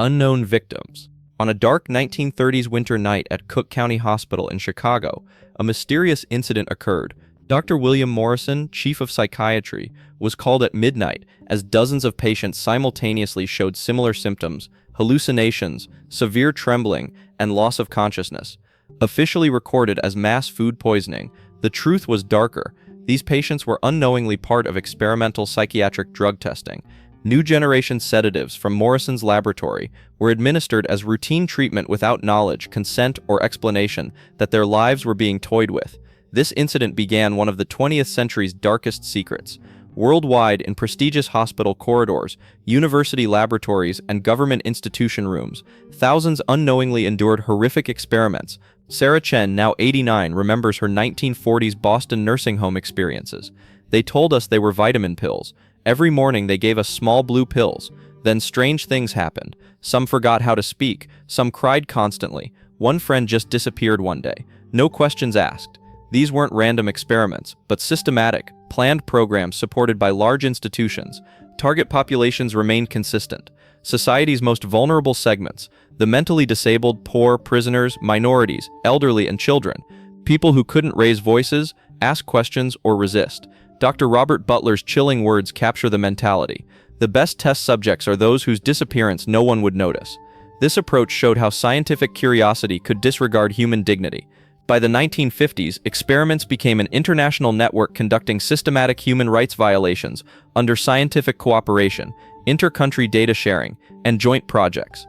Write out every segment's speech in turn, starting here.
Unknown victims. On a dark 1930s winter night at Cook County Hospital in Chicago, a mysterious incident occurred. Dr. William Morrison, chief of psychiatry, was called at midnight as dozens of patients simultaneously showed similar symptoms: hallucinations, severe trembling, and loss of consciousness. Officially recorded as mass food poisoning, the truth was darker. These patients were unknowingly part of experimental psychiatric drug testing. New generation sedatives from Morrison's laboratory were administered as routine treatment without knowledge, consent, or explanation that their lives were being toyed with. This incident began one of the 20th century's darkest secrets. Worldwide, in prestigious hospital corridors, university laboratories, and government institution rooms, thousands unknowingly endured horrific experiments. Sarah Chen, now 89, remembers her 1940s Boston nursing home experiences. "They told us they were vitamin pills. Every morning they gave us small blue pills. Then strange things happened. Some forgot how to speak, some cried constantly. One friend just disappeared one day. No questions asked." These weren't random experiments, but systematic, planned programs supported by large institutions. Target populations remained consistent. Society's most vulnerable segments: the mentally disabled, poor, prisoners, minorities, elderly, and children. People who couldn't raise voices, ask questions, or resist. Dr. Robert Butler's chilling words capture the mentality. "The best test subjects are those whose disappearance no one would notice." This approach showed how scientific curiosity could disregard human dignity. By the 1950s, experiments became an international network conducting systematic human rights violations under scientific cooperation, inter-country data sharing, and joint projects.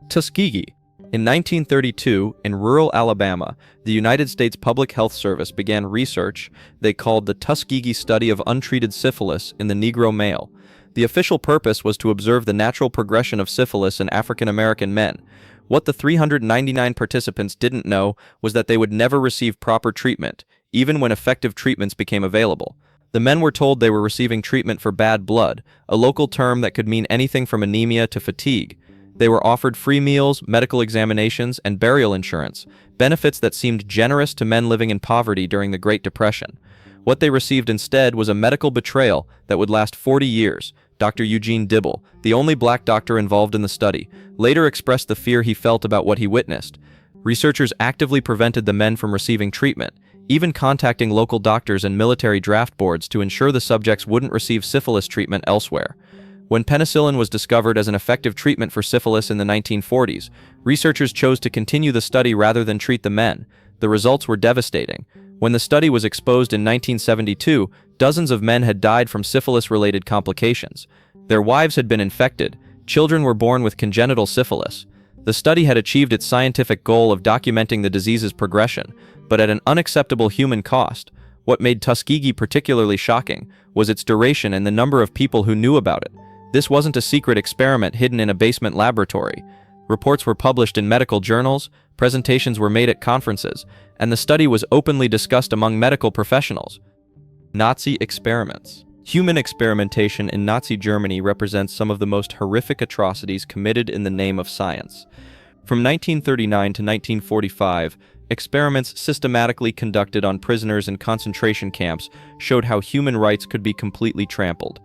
Tuskegee. In 1932, in rural Alabama, the United States Public Health Service began research they called the Tuskegee Study of Untreated Syphilis in the Negro Male. The official purpose was to observe the natural progression of syphilis in African American men. What the 399 participants didn't know was that they would never receive proper treatment, even when effective treatments became available. The men were told they were receiving treatment for bad blood, a local term that could mean anything from anemia to fatigue. They were offered free meals, medical examinations, and burial insurance, benefits that seemed generous to men living in poverty during the Great Depression. What they received instead was a medical betrayal that would last 40 years. Dr. Eugene Dibble, the only black doctor involved in the study, later expressed the fear he felt about what he witnessed. Researchers actively prevented the men from receiving treatment, even contacting local doctors and military draft boards to ensure the subjects wouldn't receive syphilis treatment elsewhere. When penicillin was discovered as an effective treatment for syphilis in the 1940s, researchers chose to continue the study rather than treat the men. The results were devastating. When the study was exposed in 1972, dozens of men had died from syphilis-related complications. Their wives had been infected. Children were born with congenital syphilis. The study had achieved its scientific goal of documenting the disease's progression, but at an unacceptable human cost. What made Tuskegee particularly shocking was its duration and the number of people who knew about it. This wasn't a secret experiment hidden in a basement laboratory. Reports were published in medical journals, presentations were made at conferences, and the study was openly discussed among medical professionals. Nazi experiments. Human experimentation in Nazi Germany represents some of the most horrific atrocities committed in the name of science. From 1939 to 1945, experiments systematically conducted on prisoners in concentration camps showed how human rights could be completely trampled.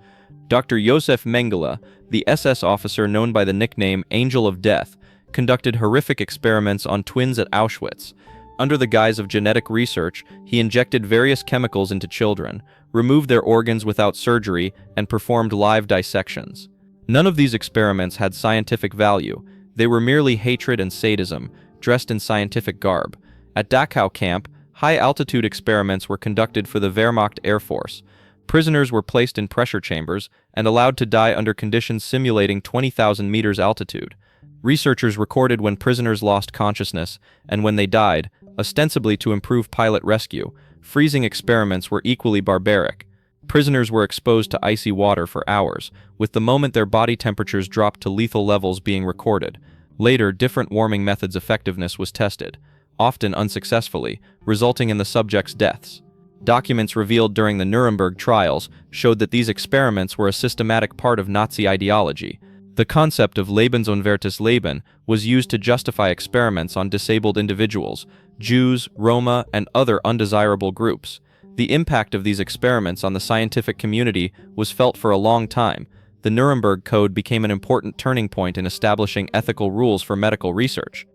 Dr. Josef Mengele, the SS officer known by the nickname Angel of Death, conducted horrific experiments on twins at Auschwitz. Under the guise of genetic research, he injected various chemicals into children, removed their organs without surgery, and performed live dissections. None of these experiments had scientific value. They were merely hatred and sadism, dressed in scientific garb. At Dachau camp, high-altitude experiments were conducted for the Wehrmacht Air Force. Prisoners were placed in pressure chambers and allowed to die under conditions simulating 20,000 meters altitude. Researchers recorded when prisoners lost consciousness and when they died, ostensibly to improve pilot rescue. Freezing experiments were equally barbaric. Prisoners were exposed to icy water for hours, with the moment their body temperatures dropped to lethal levels being recorded. Later, different warming methods' effectiveness was tested, often unsuccessfully, resulting in the subjects' deaths. Documents revealed during the Nuremberg trials showed that these experiments were a systematic part of Nazi ideology. The concept of Lebensunwertes Leben was used to justify experiments on disabled individuals, Jews, Roma, and other undesirable groups. The impact of these experiments on the scientific community was felt for a long time. The the Nuremberg Code became an important turning point in establishing ethical rules for medical research.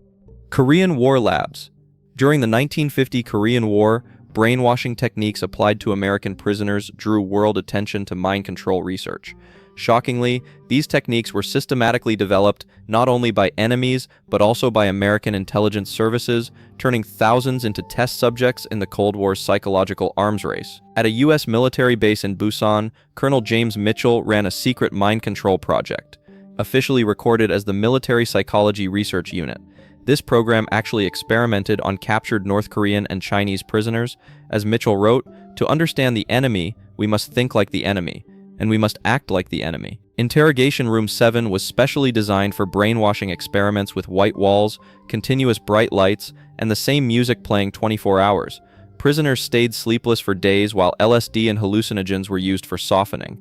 Korean War Labs. During the 1950 Korean War, brainwashing techniques applied to American prisoners drew world attention to mind control research. Shockingly, these techniques were systematically developed not only by enemies but also by American intelligence services, turning thousands into test subjects in the Cold War's psychological arms race. At a U.S. military base in Busan, Colonel James Mitchell ran a secret mind control project, officially recorded as the Military Psychology Research Unit. This program actually experimented on captured North Korean and Chinese prisoners. As Mitchell wrote, "To understand the enemy, we must think like the enemy, and we must act like the enemy." Interrogation Room 7 was specially designed for brainwashing experiments with white walls, continuous bright lights, and the same music playing 24 hours. Prisoners stayed sleepless for days while LSD and hallucinogens were used for softening.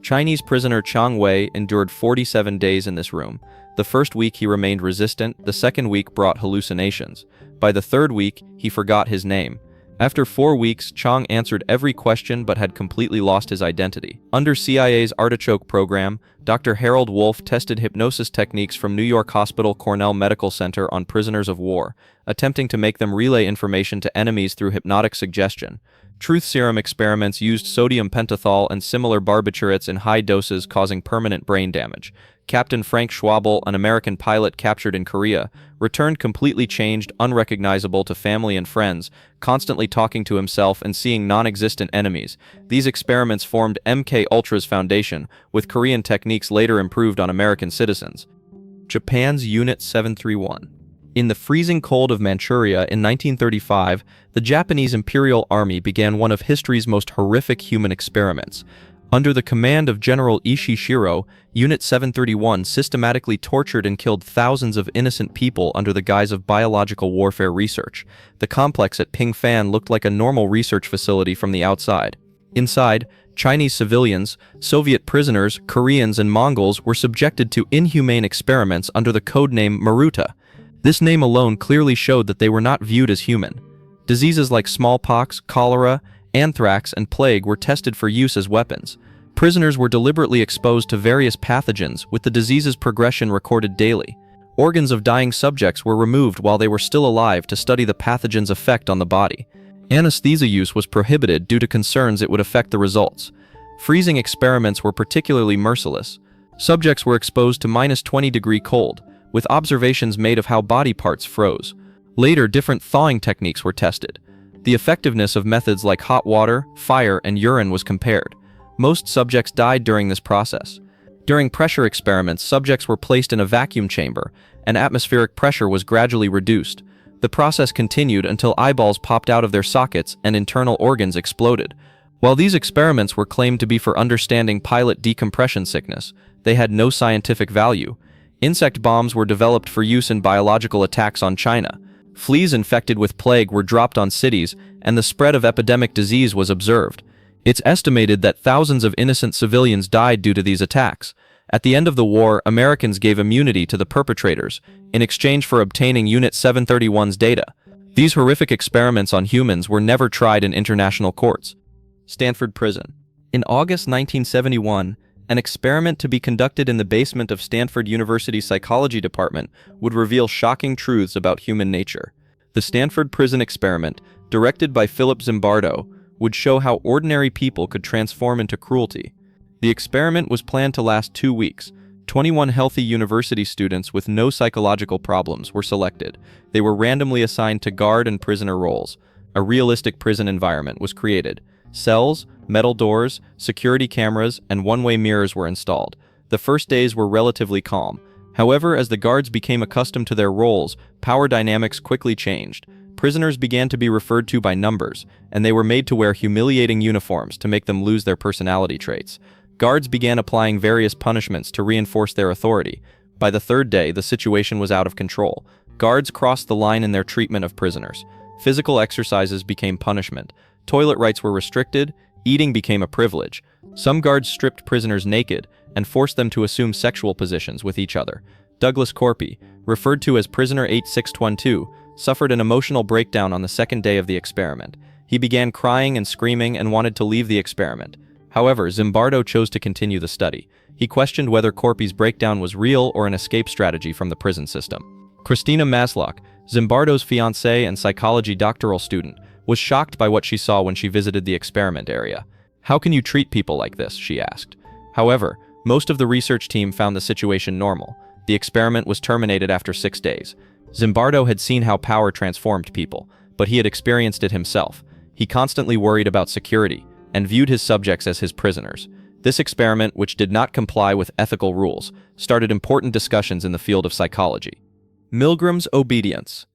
Chinese prisoner Chang Wei endured 47 days in this room. The first week he remained resistant, the second week brought hallucinations. By the third week, he forgot his name. After 4 weeks, Chang answered every question but had completely lost his identity. Under CIA's Artichoke program, Dr. Harold Wolf tested hypnosis techniques from New York Hospital Cornell Medical Center on prisoners of war, attempting to make them relay information to enemies through hypnotic suggestion. Truth serum experiments used sodium pentothal and similar barbiturates in high doses, causing permanent brain damage. Captain Frank Schwabel, an American pilot captured in Korea, returned completely changed, unrecognizable to family and friends, constantly talking to himself and seeing non-existent enemies. These experiments formed MK Ultra's foundation, with Korean techniques later improved on American citizens. Japan's Unit 731. In the freezing cold of Manchuria in 1935, the Japanese Imperial Army began one of history's most horrific human experiments. Under the command of General Ishii Shiro, Unit 731 systematically tortured and killed thousands of innocent people under the guise of biological warfare research. The complex at Pingfan looked like a normal research facility from the outside. Inside, Chinese civilians, Soviet prisoners, Koreans, and Mongols were subjected to inhumane experiments under the codename Maruta. This name alone clearly showed that they were not viewed as human. Diseases like smallpox, cholera, anthrax, and plague were tested for use as weapons. Prisoners were deliberately exposed to various pathogens, with the disease's progression recorded daily. Organs of dying subjects were removed while they were still alive to study the pathogen's effect on the body. Anesthesia use was prohibited due to concerns it would affect the results. Freezing experiments were particularly merciless. Subjects were exposed to -20-degree cold, with observations made of how body parts froze. Later, different thawing techniques were tested. The effectiveness of methods like hot water, fire, and urine was compared. Most subjects died during this process. During pressure experiments, subjects were placed in a vacuum chamber, and atmospheric pressure was gradually reduced. The process continued until eyeballs popped out of their sockets and internal organs exploded. While these experiments were claimed to be for understanding pilot decompression sickness, they had no scientific value. Insect bombs were developed for use in biological attacks on China. Fleas infected with plague were dropped on cities, and the spread of epidemic disease was observed. It's estimated that thousands of innocent civilians died due to these attacks. At the end of the war, Americans gave immunity to the perpetrators, in exchange for obtaining Unit 731's data. These horrific experiments on humans were never tried in international courts. Stanford Prison. In August 1971, an experiment to be conducted in the basement of Stanford University's psychology department would reveal shocking truths about human nature. The Stanford Prison experiment, directed by Philip Zimbardo, would show how ordinary people could transform into cruelty. The experiment was planned to last 2 weeks. 21 healthy university students with no psychological problems were selected. They were randomly assigned to guard and prisoner roles. A realistic prison environment was created. Cells, metal doors, security cameras, and one-way mirrors were installed. The first days were relatively calm. However, as the guards became accustomed to their roles, power dynamics quickly changed. Prisoners began to be referred to by numbers, and they were made to wear humiliating uniforms to make them lose their personality traits. Guards began applying various punishments to reinforce their authority. By the third day, the situation was out of control. Guards crossed the line in their treatment of prisoners. Physical exercises became punishment. Toilet rights were restricted. Eating became a privilege. Some guards stripped prisoners naked and forced them to assume sexual positions with each other. Douglas Corpy, referred to as Prisoner 8612, suffered an emotional breakdown on the second day of the experiment. He began crying and screaming and wanted to leave the experiment. However, Zimbardo chose to continue the study. He questioned whether Corpy's breakdown was real or an escape strategy from the prison system. Christina Masloch, Zimbardo's fiancée and psychology doctoral student, was shocked by what she saw when she visited the experiment area. "How can you treat people like this?" she asked. However, most of the research team found the situation normal. The experiment was terminated after 6 days. Zimbardo had seen how power transformed people, but he had experienced it himself. He constantly worried about security and viewed his subjects as his prisoners. This experiment, which did not comply with ethical rules, started important discussions in the field of psychology. Milgram's obedience.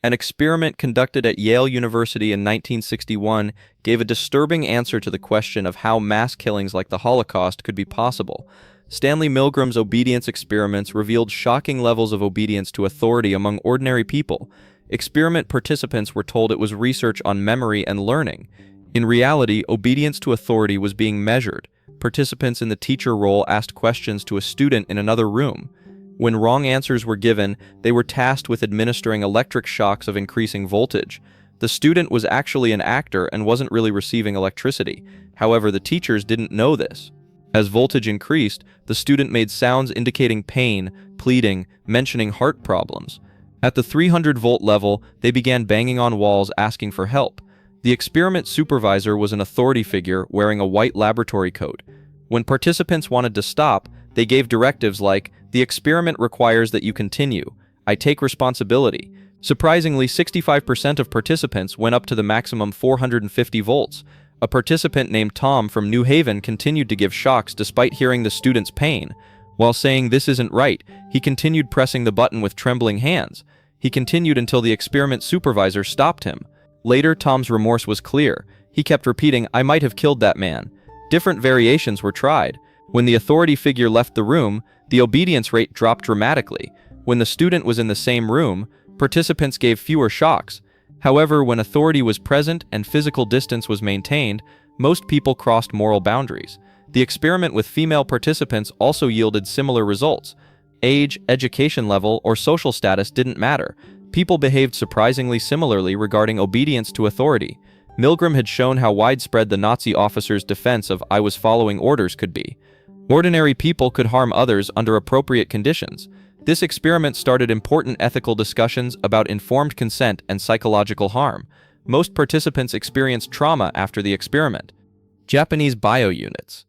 An experiment conducted at Yale University in 1961 gave a disturbing answer to the question of how mass killings like the Holocaust could be possible. Stanley Milgram's obedience experiments revealed shocking levels of obedience to authority among ordinary people. Experiment participants were told it was research on memory and learning. In reality, obedience to authority was being measured. Participants in the teacher role asked questions to a student in another room. When wrong answers were given, they were tasked with administering electric shocks of increasing voltage. The student was actually an actor and wasn't really receiving electricity. However, the teachers didn't know this. As voltage increased, the student made sounds indicating pain, pleading, mentioning heart problems. At the 300-volt level, they began banging on walls asking for help. The experiment supervisor was an authority figure wearing a white laboratory coat. When participants wanted to stop, they gave directives like, "The experiment requires that you continue. I take responsibility." Surprisingly, 65% of participants went up to the maximum 450 volts. A participant named Tom from New Haven continued to give shocks despite hearing the student's pain. While saying this isn't right, he continued pressing the button with trembling hands. He continued until the experiment supervisor stopped him. Later, Tom's remorse was clear. He kept repeating, "I might have killed that man." Different variations were tried. When the authority figure left the room, the obedience rate dropped dramatically. When the student was in the same room, participants gave fewer shocks. However, when authority was present and physical distance was maintained, most people crossed moral boundaries. The experiment with female participants also yielded similar results. Age, education level, or social status didn't matter. People behaved surprisingly similarly regarding obedience to authority. Milgram had shown how widespread the Nazi officers' defense of "I was following orders" could be. Ordinary people could harm others under appropriate conditions. This experiment started important ethical discussions about informed consent and psychological harm. Most participants experienced trauma after the experiment. Japanese bio-units.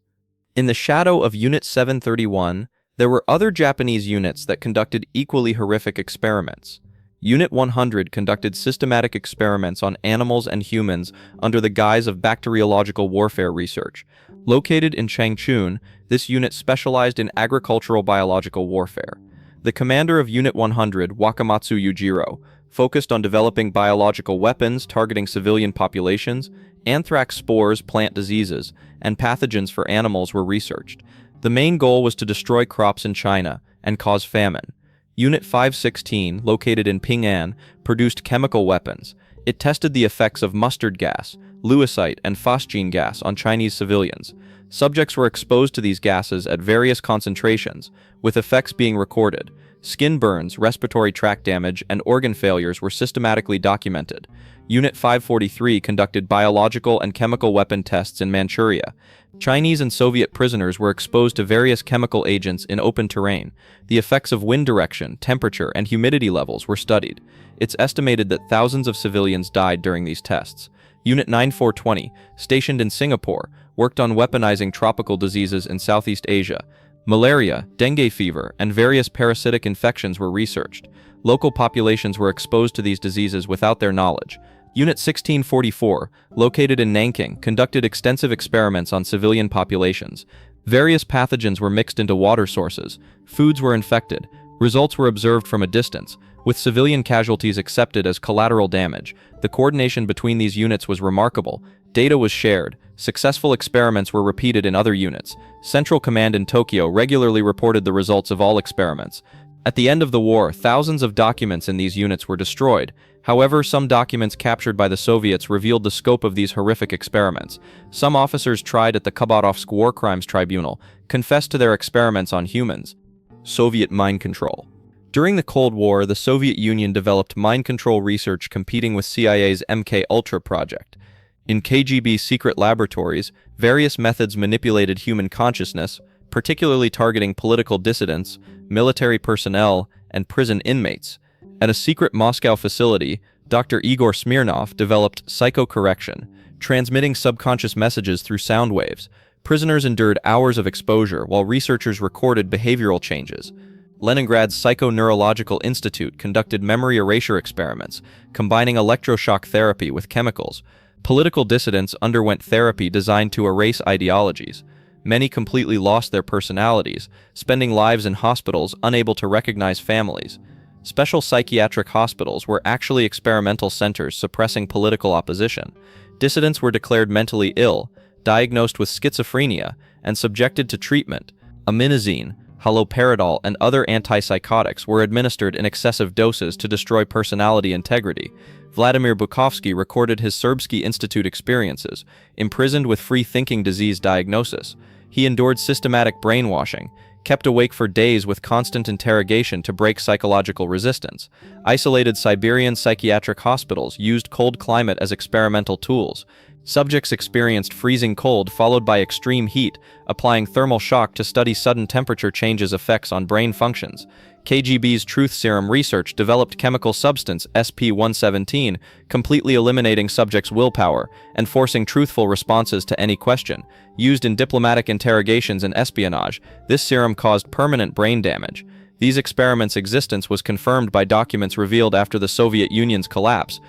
In the shadow of Unit 731, there were other Japanese units that conducted equally horrific experiments. Unit 100 conducted systematic experiments on animals and humans under the guise of bacteriological warfare research. Located in Changchun, this unit specialized in agricultural biological warfare. The commander of Unit 100, Wakamatsu Yujiro, focused on developing biological weapons targeting civilian populations. Anthrax spores, plant diseases, and pathogens for animals were researched. The main goal was to destroy crops in China and cause famine. Unit 516, located in Ping'an, produced chemical weapons. It tested the effects of mustard gas, lewisite, and phosgene gas on Chinese civilians. Subjects were exposed to these gases at various concentrations, with effects being recorded. Skin burns, respiratory tract damage, and organ failures were systematically documented. Unit 543 conducted biological and chemical weapon tests in Manchuria. Chinese and Soviet prisoners were exposed to various chemical agents in open terrain. The effects of wind direction, temperature, and humidity levels were studied. It's estimated that thousands of civilians died during these tests. Unit 9420, stationed in Singapore, worked on weaponizing tropical diseases in Southeast Asia. Malaria, dengue fever, and various parasitic infections were researched. Local populations were exposed to these diseases without their knowledge. Unit 1644, located in Nanking, conducted extensive experiments on civilian populations. Various pathogens were mixed into water sources. Foods were infected. Results were observed from a distance, with civilian casualties accepted as collateral damage. The coordination between these units was remarkable. Data was shared. Successful experiments were repeated in other units. Central Command in Tokyo regularly reported the results of all experiments. At the end of the war, thousands of documents in these units were destroyed. However, some documents captured by the Soviets revealed the scope of these horrific experiments. Some officers tried at the Khabarovsk War Crimes Tribunal confessed to their experiments on humans. Soviet mind control. During the Cold War, the Soviet Union developed mind control research competing with CIA's MK Ultra project. In KGB secret laboratories, various methods manipulated human consciousness, particularly targeting political dissidents, military personnel, and prison inmates. At a secret Moscow facility, Dr. Igor Smirnov developed psychocorrection, transmitting subconscious messages through sound waves. Prisoners endured hours of exposure while researchers recorded behavioral changes. Leningrad's Psychoneurological Institute conducted memory erasure experiments, combining electroshock therapy with chemicals. Political dissidents underwent therapy designed to erase ideologies. Many completely lost their personalities, spending lives in hospitals unable to recognize families. Special psychiatric hospitals were actually experimental centers suppressing political opposition. Dissidents were declared mentally ill, diagnosed with schizophrenia, and subjected to treatment. Aminazine, haloperidol, and other antipsychotics were administered in excessive doses to destroy personality integrity. Vladimir Bukovsky recorded his Serbsky Institute experiences, imprisoned with free-thinking disease diagnosis. He endured systematic brainwashing, kept awake for days with constant interrogation to break psychological resistance. Isolated Siberian psychiatric hospitals used cold climate as experimental tools. Subjects experienced freezing cold followed by extreme heat, applying thermal shock to study sudden temperature changes' effects on brain functions. KGB's truth serum research developed chemical substance SP-117, completely eliminating subjects' willpower and forcing truthful responses to any question. Used in diplomatic interrogations and espionage, this serum caused permanent brain damage. These experiments' existence was confirmed by documents revealed after the Soviet Union's collapse.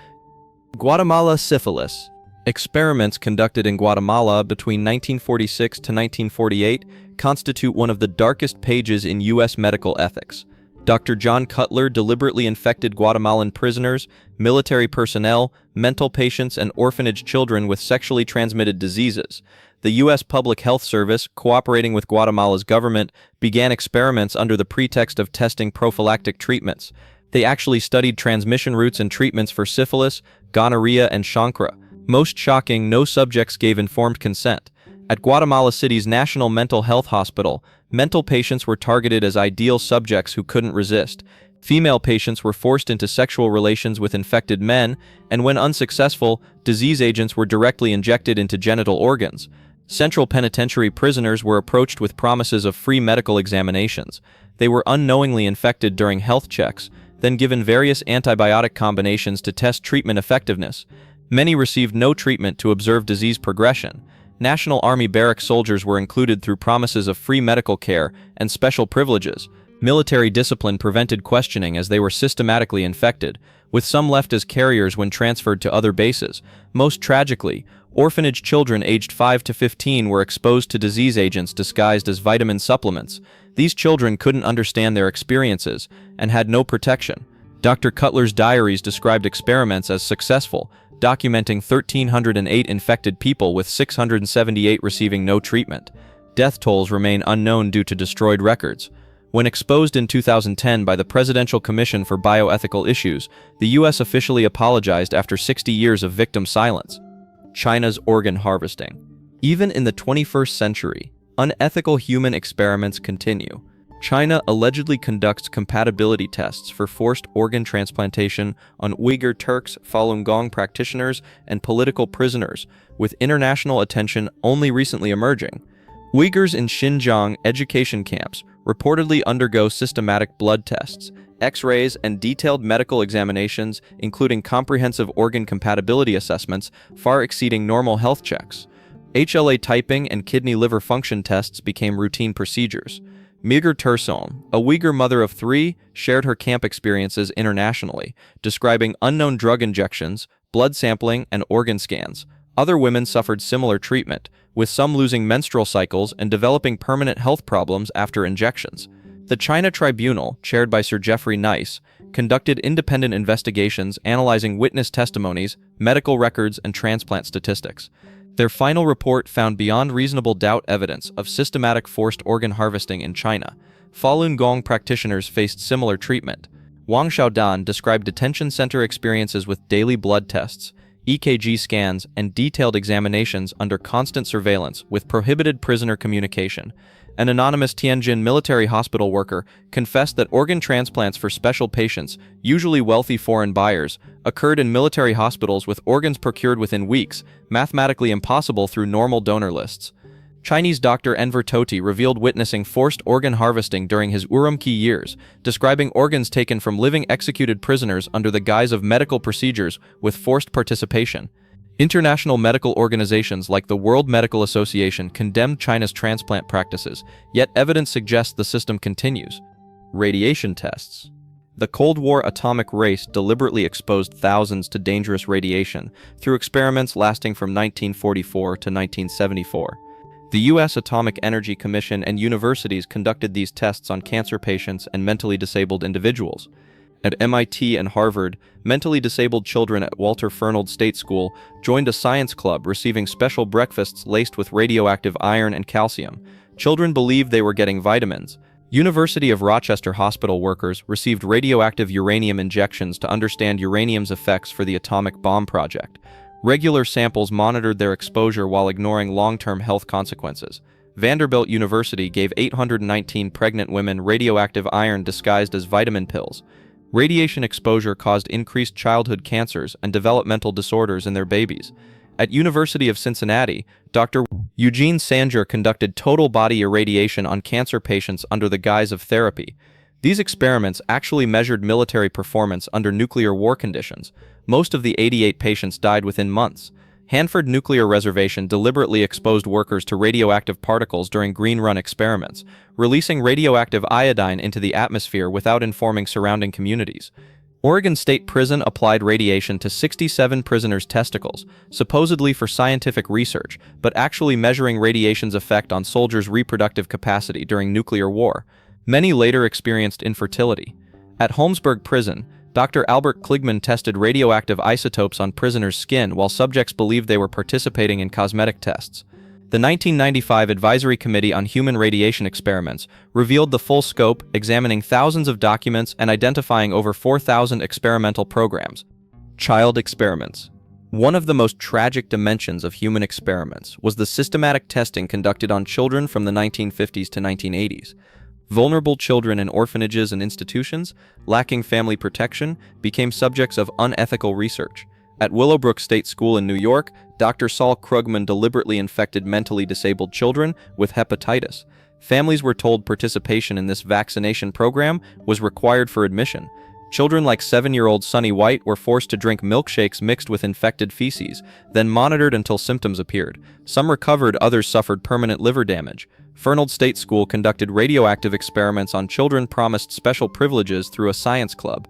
Guatemala Syphilis. Experiments conducted in Guatemala between 1946 to 1948 constitute one of the darkest pages in U.S. medical ethics. Dr. John Cutler deliberately infected Guatemalan prisoners, military personnel, mental patients, and orphanage children with sexually transmitted diseases. The U.S. Public Health Service, cooperating with Guatemala's government, began experiments under the pretext of testing prophylactic treatments. They actually studied transmission routes and treatments for syphilis, gonorrhea, and chancre. Most shocking, no subjects gave informed consent. At Guatemala City's National Mental Health Hospital, mental patients were targeted as ideal subjects who couldn't resist. Female patients were forced into sexual relations with infected men, and when unsuccessful, disease agents were directly injected into genital organs. Central penitentiary prisoners were approached with promises of free medical examinations. They were unknowingly infected during health checks, then given various antibiotic combinations to test treatment effectiveness. Many received no treatment to observe disease progression. National Army barrack soldiers were included through promises of free medical care and special privileges. Military discipline prevented questioning as they were systematically infected, with some left as carriers when transferred to other bases. Most tragically, orphanage children aged 5 to 15 were exposed to disease agents disguised as vitamin supplements. These children couldn't understand their experiences and had no protection. Dr. Cutler's diaries described experiments as successful, documenting 1,308 infected people with 678 receiving no treatment. Death tolls remain unknown due to destroyed records. When exposed in 2010 by the Presidential Commission for Bioethical Issues, the U.S. officially apologized after 60 years of victim silence. China's organ harvesting. Even in the 21st century, unethical human experiments continue. China allegedly conducts compatibility tests for forced organ transplantation on Uyghur Turks, Falun Gong practitioners, and political prisoners, with international attention only recently emerging. Uyghurs in Xinjiang education camps reportedly undergo systematic blood tests, X-rays, and detailed medical examinations, including comprehensive organ compatibility assessments far exceeding normal health checks. HLA typing and kidney liver function tests became routine procedures. Migur Turson, a Uyghur mother of 3, shared her camp experiences internationally, describing unknown drug injections, blood sampling, and organ scans. Other women suffered similar treatment, with some losing menstrual cycles and developing permanent health problems after injections. The China Tribunal, chaired by Sir Geoffrey Nice, conducted independent investigations analyzing witness testimonies, medical records, and transplant statistics. Their final report found beyond reasonable doubt evidence of systematic forced organ harvesting in China. Falun Gong practitioners faced similar treatment. Wang Xiaodan described detention center experiences with daily blood tests, EKG scans, and detailed examinations under constant surveillance with prohibited prisoner communication. An anonymous Tianjin military hospital worker confessed that organ transplants for special patients, usually wealthy foreign buyers, occurred in military hospitals with organs procured within weeks, mathematically impossible through normal donor lists. Chinese doctor Enver Tohti revealed witnessing forced organ harvesting during his Urumqi years, describing organs taken from living executed prisoners under the guise of medical procedures with forced participation. International medical organizations like the World Medical Association condemned China's transplant practices, yet evidence suggests the system continues. Radiation tests. The Cold War atomic race deliberately exposed thousands to dangerous radiation through experiments lasting from 1944 to 1974. The U.S. Atomic Energy Commission and universities conducted these tests on cancer patients and mentally disabled individuals. At MIT and Harvard, mentally disabled children at Walter Fernald State School joined a science club receiving special breakfasts laced with radioactive iron and calcium. Children believed they were getting vitamins. University of Rochester hospital workers received radioactive uranium injections to understand uranium's effects for the atomic bomb project. Regular samples monitored their exposure while ignoring long-term health consequences. Vanderbilt University gave 819 pregnant women radioactive iron disguised as vitamin pills. Radiation exposure caused increased childhood cancers and developmental disorders in their babies. At University of Cincinnati, Dr. Eugene Sanger conducted total body irradiation on cancer patients under the guise of therapy. These experiments actually measured military performance under nuclear war conditions. Most of the 88 patients died within months. Hanford Nuclear Reservation deliberately exposed workers to radioactive particles during Green Run experiments, releasing radioactive iodine into the atmosphere without informing surrounding communities. Oregon State Prison applied radiation to 67 prisoners' testicles, supposedly for scientific research, but actually measuring radiation's effect on soldiers' reproductive capacity during nuclear war. Many later experienced infertility. At Holmesburg Prison, Dr. Albert Kligman tested radioactive isotopes on prisoners' skin while subjects believed they were participating in cosmetic tests. The 1995 Advisory Committee on Human Radiation Experiments revealed the full scope, examining thousands of documents and identifying over 4,000 experimental programs. Child experiments. One of the most tragic dimensions of human experiments was the systematic testing conducted on children from the 1950s to 1980s. Vulnerable children in orphanages and institutions, lacking family protection, became subjects of unethical research. At Willowbrook State School in New York, Dr. Saul Krugman deliberately infected mentally disabled children with hepatitis. Families were told participation in this vaccination program was required for admission. Children like 7-year-old Sonny White were forced to drink milkshakes mixed with infected feces, then monitored until symptoms appeared. Some recovered, others suffered permanent liver damage. Fernald State School conducted radioactive experiments on children promised special privileges through a science club.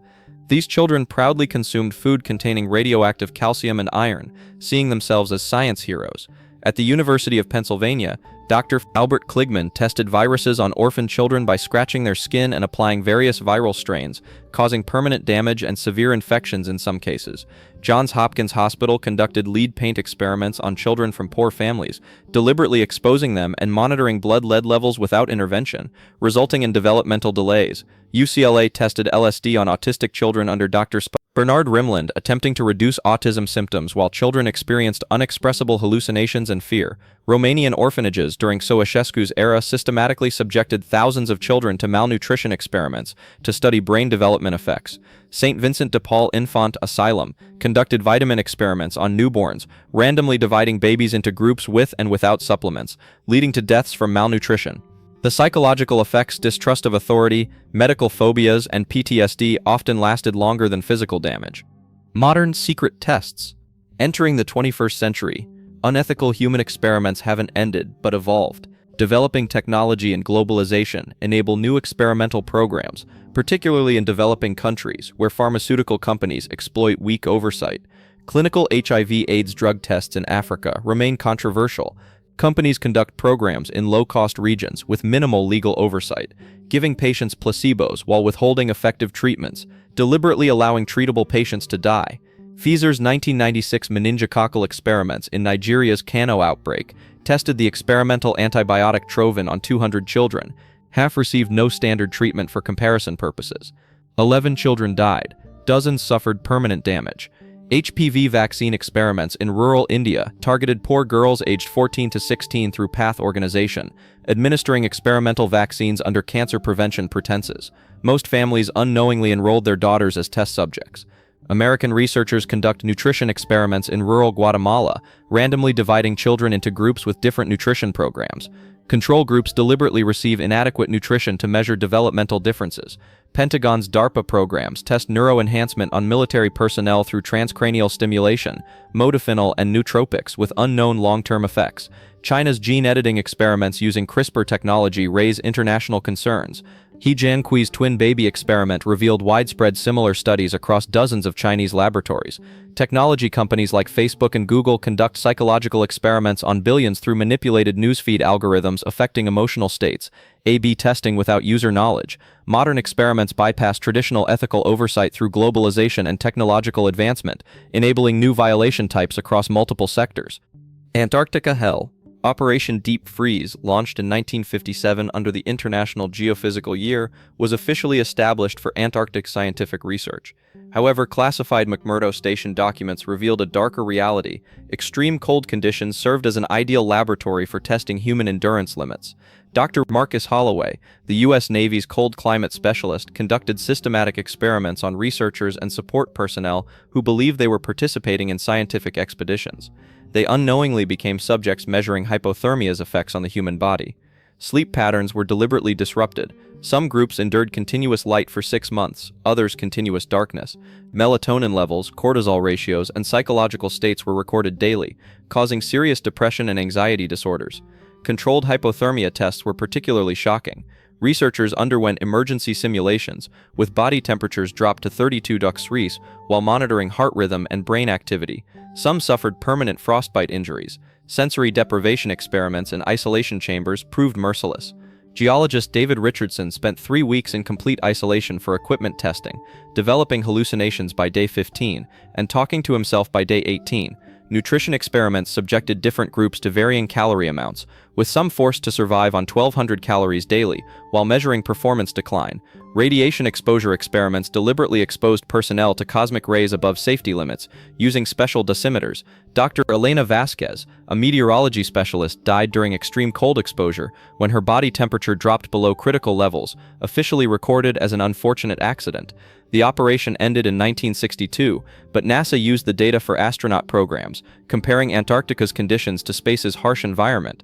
These children proudly consumed food containing radioactive calcium and iron, seeing themselves as science heroes. At the University of Pennsylvania, Dr. Albert Kligman tested viruses on orphan children by scratching their skin and applying various viral strains, causing permanent damage and severe infections in some cases. Johns Hopkins Hospital conducted lead paint experiments on children from poor families, deliberately exposing them and monitoring blood lead levels without intervention, resulting in developmental delays. UCLA tested LSD on autistic children under Dr. Bernard Rimland, attempting to reduce autism symptoms while children experienced unexpressible hallucinations and fear. Romanian orphanages during Ceausescu's era systematically subjected thousands of children to malnutrition experiments to study brain development effects. St. Vincent de Paul Infant Asylum conducted vitamin experiments on newborns, randomly dividing babies into groups with and without supplements, leading to deaths from malnutrition. The psychological effects, distrust of authority, medical phobias, and PTSD often lasted longer than physical damage. Modern secret tests. Entering the 21st century, unethical human experiments haven't ended but evolved. Developing technology and globalization enable new experimental programs, particularly in developing countries where pharmaceutical companies exploit weak oversight. Clinical HIV/AIDS drug tests in Africa remain controversial. Companies conduct programs in low-cost regions with minimal legal oversight, giving patients placebos while withholding effective treatments, deliberately allowing treatable patients to die. Pfizer's 1996 meningococcal experiments in Nigeria's Kano outbreak tested the experimental antibiotic Trovin on 200 children. Half received no standard treatment for comparison purposes. 11 children died. Dozens suffered permanent damage. HPV vaccine experiments in rural India targeted poor girls aged 14 to 16 through PATH organization, administering experimental vaccines under cancer prevention pretenses. Most families unknowingly enrolled their daughters as test subjects. American researchers conduct nutrition experiments in rural Guatemala, randomly dividing children into groups with different nutrition programs. Control groups deliberately receive inadequate nutrition to measure developmental differences. Pentagon's DARPA programs test neuroenhancement on military personnel through transcranial stimulation, modafinil, and nootropics with unknown long-term effects. China's gene editing experiments using CRISPR technology raise international concerns. He Jianqui's twin baby experiment revealed widespread similar studies across dozens of Chinese laboratories. Technology companies like Facebook and Google conduct psychological experiments on billions through manipulated newsfeed algorithms affecting emotional states. A/B testing without user knowledge. Modern experiments bypass traditional ethical oversight through globalization and technological advancement, enabling new violation types across multiple sectors. Antarctica Hell. Operation Deep Freeze, launched in 1957 under the International Geophysical Year, was officially established for Antarctic scientific research. However, classified McMurdo Station documents revealed a darker reality. Extreme cold conditions served as an ideal laboratory for testing human endurance limits. Dr. Marcus Holloway, the U.S. Navy's cold climate specialist, conducted systematic experiments on researchers and support personnel who believed they were participating in scientific expeditions. They unknowingly became subjects measuring hypothermia's effects on the human body. Sleep patterns were deliberately disrupted. Some groups endured continuous light for 6 months, others continuous darkness. Melatonin levels, cortisol ratios, and psychological states were recorded daily, causing serious depression and anxiety disorders. Controlled hypothermia tests were particularly shocking. Researchers underwent emergency simulations, with body temperatures dropped to 32 degrees while monitoring heart rhythm and brain activity. Some suffered permanent frostbite injuries. Sensory deprivation experiments in isolation chambers proved merciless. Geologist David Richardson spent 3 weeks in complete isolation for equipment testing, developing hallucinations by day 15 and talking to himself by day 18. Nutrition experiments subjected different groups to varying calorie amounts, with some forced to survive on 1,200 calories daily while measuring performance decline. Radiation exposure experiments deliberately exposed personnel to cosmic rays above safety limits, using special dosimeters. Dr. Elena Vasquez, a meteorology specialist, died during extreme cold exposure when her body temperature dropped below critical levels, officially recorded as an unfortunate accident. The operation ended in 1962, but NASA used the data for astronaut programs, comparing Antarctica's conditions to space's harsh environment.